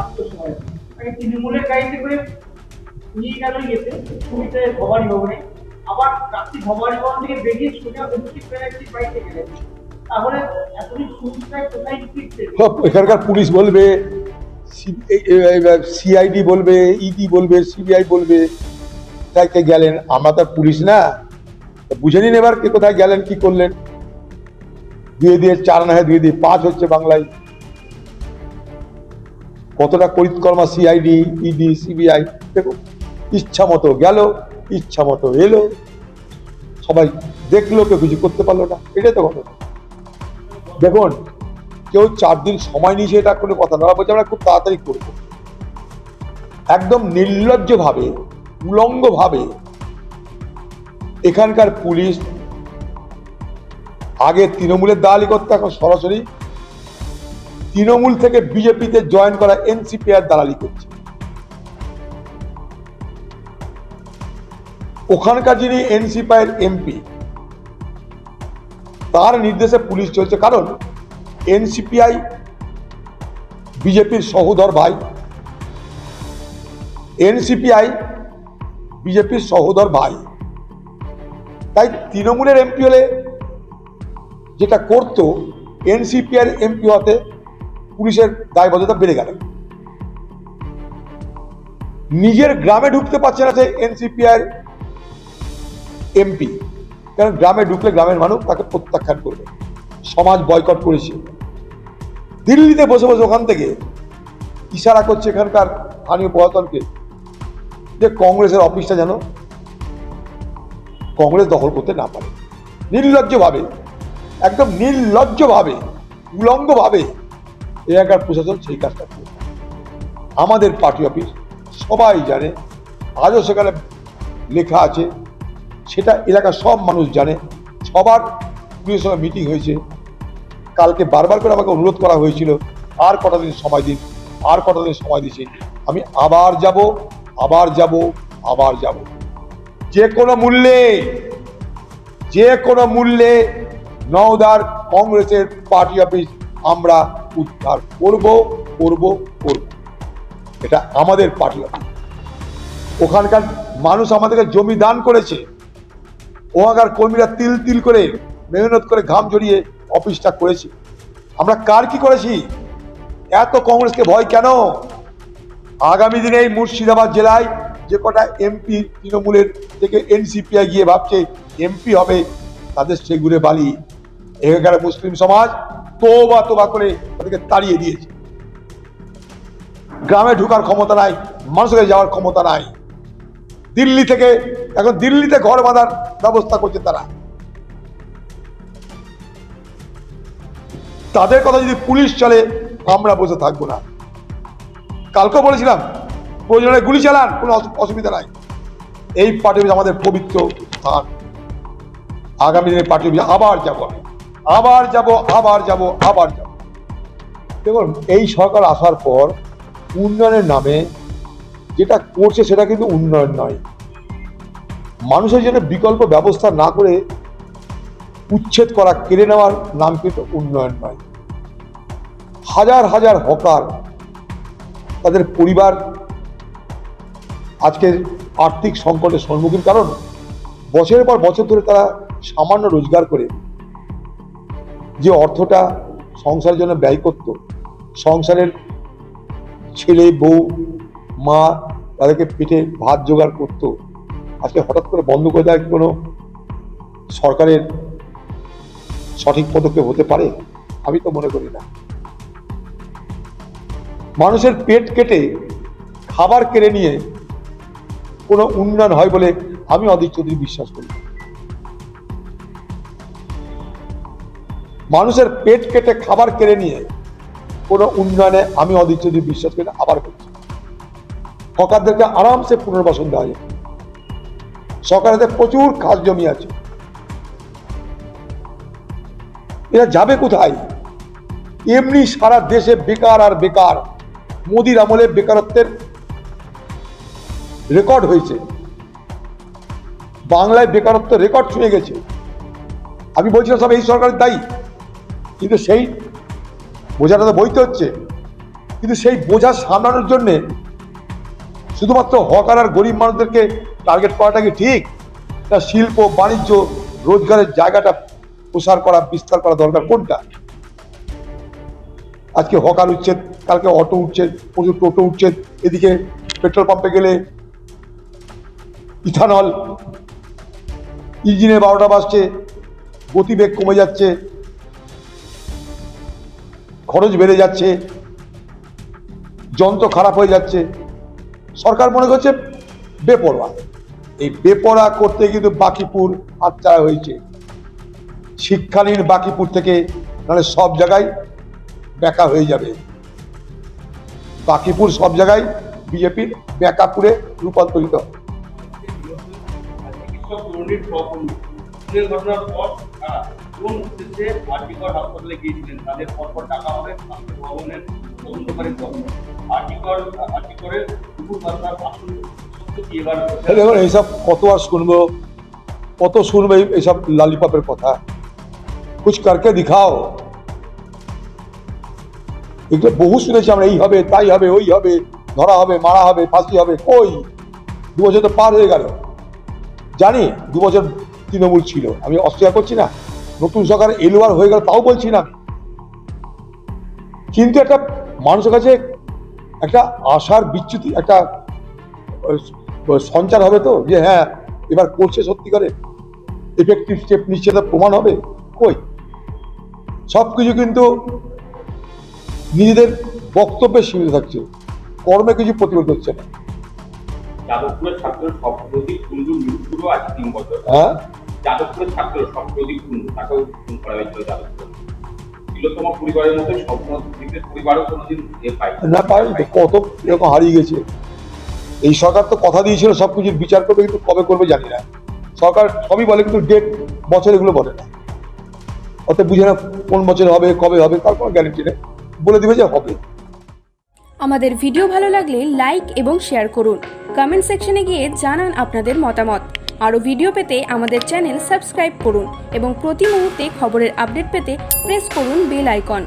আত্মসময় তাকে তৃণমূলের গাড়িতে করে নিয়ে গেল ইয়েতে পুরীতে ভবানী ভবনে, আবার রাত্রি ভবানী ভবন থেকে বেরিয়ে সোজা অভিষেক ব্যানার্জির বাড়িতে গেলেন। তাহলে এতদিন সুবিধায় কোথায় ফিরতে? এখানকার পুলিশ বলবে, সিআইডি বলবে, ইডি বলবে, সিবিআই বলবে তাই কে গেলেন। আমরা তো পুলিশ না, বুঝে নিন এবার কে কোথায় গেলেন, কি করলেন। দিয়ে দিয়ে 4 না হয় 2 দিয়ে 5 হচ্ছে বাংলায়। কতটা করিতকর্মা সিআইডি, ইডি, সিবিআই। দেখুন, ইচ্ছা মতো গেল, ইচ্ছা মতো এলো, সবাই দেখলো, কেউ কিছু করতে পারলো না। এটাই তো ঘটনা। দেখুন, কেউ 4 দিন সময় নিয়েছে এটা কোনো কথা না, বলছে আমরা খুব তাড়াতাড়ি করব। একদম নির্লজ্জ ভাবে, উলঙ্গ ভাবে এখানকার পুলিশ আগে তৃণমূলের দালালি করতে, এখন সরাসরি তৃণমূল থেকে বিজেপিতে জয়েন করা এনসিপিআর দালালি করছে। ওখানকার যিনি এনসিপিআর এমপি, তার নির্দেশে পুলিশ চলছে। কারণ এনসিপিআই বিজেপির সহোদর ভাই, এনসিপিআই বিজেপির সহোদর ভাই। তাই তৃণমূলের এমপি হলে যেটা করতো, এনসিপিআর এমপি হতে পুলিশের দায়বদ্ধতা বেড়ে গেল। নিজের গ্রামে ঢুকতে পারছে না সে এনসিপিআর এমপি, কারণ গ্রামে ঢুকলে গ্রামের মানুষ তাকে প্রত্যাখ্যান করবে। সমাজ বয়কট করেছে। দিল্লিতে বসে বসে ওখান থেকে ইশারা করছে এখানকার স্থানীয় প্রশাসনকে যে কংগ্রেসের অফিসটা যেন কংগ্রেস দখল করতে না পারে। নির্লজ্জভাবে, একদম নির্লজ্জভাবে, উলঙ্গভাবে এলাকার প্রশাসন সেই কাজটা করছে। আমাদের পার্টি অফিস সবাই জানে, আজও সেখানে লেখা আছে, সেটা এলাকার সব মানুষ জানে। সবার পুলিশের সঙ্গে মিটিং হয়েছে। কালকে বারবার করে আমাকে অনুরোধ করা হয়েছিল, আর কটা দিন সময় দিন, আর কটা দিন সময় দিচ্ছি। আমি আবার যাব, আবার যাব, আবার যাব। যে কোনো মূল্যে, যে কোনো মূল্যে নওদার কংগ্রেসের পার্টি অফিস আমরা উদ্ধার করব, করব, করব। এটা আমাদের পার্টি অফিস। ওখানকার মানুষ আমাদেরকে জমি দান করেছে। ওখানকার কর্মীরা তিল তিল করে মেহনত করে ঘাম জড়িয়ে অফিসটা করেছে। আমরা কার কি করেছি? এত কংগ্রেসকে ভয় কেন? আগামী দিনে এই মুর্শিদাবাদ জেলায় যে কটা এমপি তৃণমূলের থেকে এনসিপিআই গিয়ে ভাবছে এমপি হবে, তাদের সেগুড়ে বালি এখানকার মুসলিম সমাজ তোবা তোবা করে তাদেরকে তাড়িয়ে দিয়েছে। গ্রামে ঢুকার ক্ষমতা নাই, মানুষের যাওয়ার ক্ষমতা নাই। দিল্লি থেকে এখন দিল্লিতে ঘর বাঁধার ব্যবস্থা করছে তারা। তাদের কথা যদি পুলিশ চলে, আমরা বসে থাকবো না। কালকে বলেছিলাম, প্রয়োজনে গুলি চালান, কোনো অসুবিধা নাই। এই পার্টি অফিস আমাদের পবিত্র স্থান। আগামী দিনে পার্টি অফিস আবার যাবো, আবার যাব, আবার যাব, আবার যাব। দেখুন, এই সরকার আসার পর উন্নয়নের নামে যেটা করছে সেটা কিন্তু উন্নয়ন নয়। মানুষের জন্য বিকল্প ব্যবস্থা না করে উচ্ছেদ করা, কেড়ে নেওয়ার নাম কিন্তু উন্নয়ন নয়। হাজার হাজার হকার, তাদের পরিবার আজকে আর্থিক সংকটের সম্মুখীন। কারণ বছরের পর বছর ধরে তারা সামান্য রোজগার করে যে অর্থটা সংসারের জন্য ব্যয় করত, সংসারের ছেলে বউ মা তাদেরকে পেটে ভাত জোগাড় করতো, আজকে হঠাৎ করে বন্ধ করে দেওয়া কোনো সরকারের সঠিক পদক্ষেপ হতে পারে? আমি তো মনে করি না। মানুষের পেট কেটে খাবার কেড়ে নিয়ে কোনো উন্নয়ন হয় বলে আমি অধীর চৌধুরী বিশ্বাস করি। মানুষের পেট কেটে খাবার কেড়ে নিয়ে কোনো উন্নয়নে আমি অধীর চৌধুরী বিশ্বাস করি না। আবার করছি, হকারদেরকে আরামসে পুনর্বাসন দেওয়া যায়। সরকারের প্রচুর খাস জমি আছে, এরা যাবে কোথায়? এমনি সারা দেশে বেকার আর বেকার। মোদির আমলে বেকারত্বের রেকর্ড হয়েছে, বাংলায় বেকারত্ব রেকর্ড ছুঁয়ে গেছে। আমি বলছিলাম সব এই সরকারের দায়ী, কিন্তু সেই বোঝাটা তো বইতে হচ্ছে। কিন্তু সেই বোঝা সামলানোর জন্যে শুধুমাত্র হকার আর গরিব মানুষদেরকে টার্গেট করাটা কি ঠিক? না শিল্প বাণিজ্য রোজগারের জায়গাটা প্রসার করা বিস্তার করা দরকার কোনটা? আজকে হকার উঠছে, কালকে অটো উঠছে, প্রচুর টোটো উঠছে, এদিকে পেট্রোল পাম্পে গেলে ইথানল, ইঞ্জিনে 12টা বাজছে, গতিবেগ কমে যাচ্ছে, খরচ বেড়ে যাচ্ছে, যন্ত্র খারাপ হয়ে যাচ্ছে। সরকার মনে করছে বেপরোয়া। এই বেপরোয়া করতে কিন্তু বাকিপুর হাতছাড়া হয়েছে। শিক্ষানীন বাকিপুর থেকে, নাহলে সব জায়গায় ব্যাকা হয়ে যাবে। বাকিপুর সব জায়গায় বিজেপির ব্যাকাপুরে রূপান্তরিত হবে। ঘটনার পর কোন উদ্দেশ্যে আরজিকর হাসপাতালে গিয়েছিলেন, তাদের পরপর টাকা হবে স্বাস্থ্য ভবনের তদন্তকারী তদন্ত আরজিকরের দুপুর বার্তার আসল সত্য কি এবার দেখুন, এইসব কত আর শুনবো, কত শুনবে এইসব লালিপাপের কথা। কুছ করকে দিখাও। এগুলো বহু শুনেছি আমরা, এই হবে তাই হবে ওই হবে, ধরা হবে মারা হবে ফাঁসি হবে। কই 2 বছর তো পার হয়ে গেল। জানি 2 বছর তৃণমূল ছিল, আমি অস্বীকার করছি না। নতুন সরকার এলো আর হয়ে গেল তাও বলছি না, কিন্তু একটা মানুষের কাছে একটা আশার বিচ্যুতি, একটা সঞ্চার হবে তো, যে হ্যাঁ এবার করছে সত্যিকারে, এফেক্টিভ স্টেপ নিচ্ছে, তার প্রমাণ হবে। কই সবকিছু কিন্তু নিজেদের বক্তব্যে সীমিত থাকছে, কর্মে কিছু প্রতিরোধ হচ্ছে না। যাদবপুরের ছাত্র সপ্রদীপ কুণ্ডুর মৃত্যুরও আজ 3 বছর। হ্যাঁ, যাদবপুরের ছাত্র সপ্রদীপ কুণ্ডু, তাকেও খুন করা হয়েছিল যাদবপুর। তিলোত্তম পরিবারের মতো স্বপ্নদীপের পরিবারও কোনোদিন পায় না পায়নি তো, কত এরকম হারিয়ে গেছে। এই সরকার তো কথা দিয়েছিল সবকিছুর বিচার করবে, কিন্তু কবে করবে জানি না। সরকার সবই বলে, কিন্তু ডেট বছর এগুলো বলে না। অত বুঝে না কোন বছর হবে কবে হবে, তার কোনো গ্যারেন্টি নেই, বলে দিবে যে হবে। আমাদের ভিডিও ভালো লাগলে লাইক এবং শেয়ার করুন। কমেন্ট সেকশনে গিয়ে জানান আপনাদের মতামত। আরও ভিডিও পেতে আমাদের চ্যানেল সাবস্ক্রাইব করুন এবং প্রতি মুহূর্তে খবরের আপডেট পেতে প্রেস করুন বেল আইকন।